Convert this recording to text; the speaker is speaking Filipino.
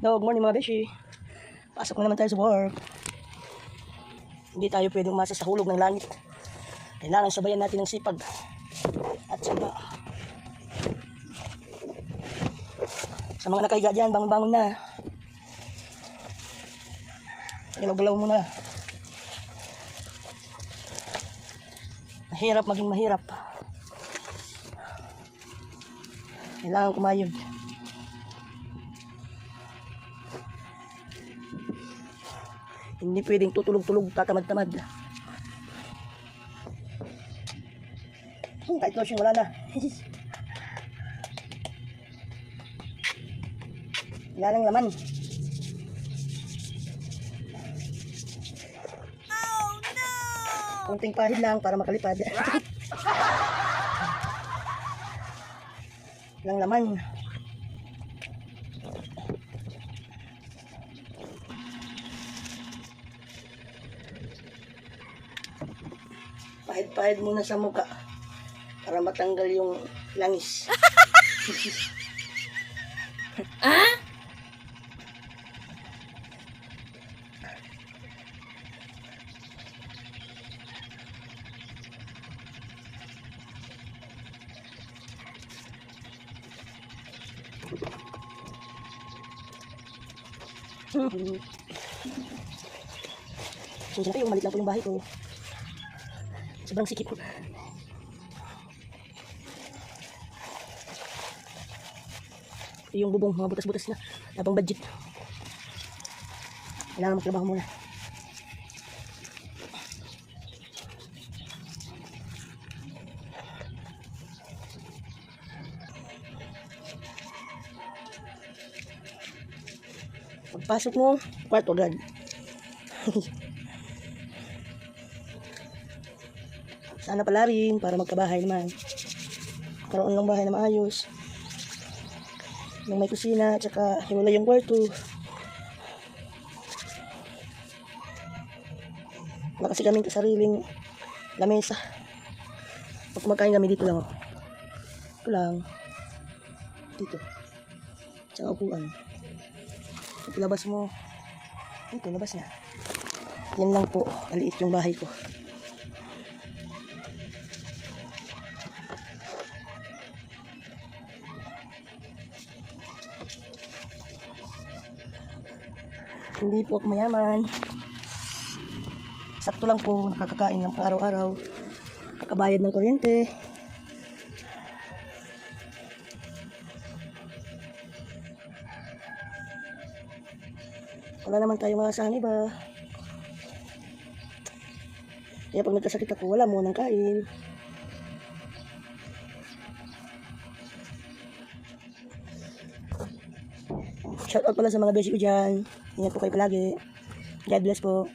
Good morning mga beshi. Pasok na naman tayo sa work. Hindi tayo pwedeng umasa sa hulog ng langit. Kailangan sabayan natin ng sipag at saba. Sa mga nakahiga dyan, bangon-bangon na. Galaw-galaw muna. Mahirap maging mahirap. Kailangan kumayod. Hindi pwedeng tutulog-tulog, tatamad-tamad. Kahit lotion, wala na. Wala nang laman. Oh no! Kunting pahid lang para makalipad. Walang laman. Pahid-pahid muna sa muka para matanggal yung langis. Ah? So, siyempre yung malit lang po yung bahay ko. Sobrang sikip. Yung bubong, mga butas-butas na. Labang budget. Kailangan magtrabaho muna. Pagpasok mo, kwarto agad. Sana pala rin para magkabahay naman. Karoon ng bahay na maayos. Yung may kusina, tsaka hiwalay yung kwarto. Wala kasi kaming sariling lamesa. Pag kumakain kami dito lang. Ito lang. Dito. Tsaka upuan. Ito labas mo. Ito, labas na. Yan lang po. Maliit yung bahay ko. Hindi po ako mayaman. Sakto lang po, nakakakain ng araw-araw. Nakabayad ng kuryente. Wala naman tayong maasahan iba. Kaya pag nagkasakit ako, wala mo nang kain. Shoutout pala sa mga beshi ko dyan. Ingat po kayo palagi. God bless po.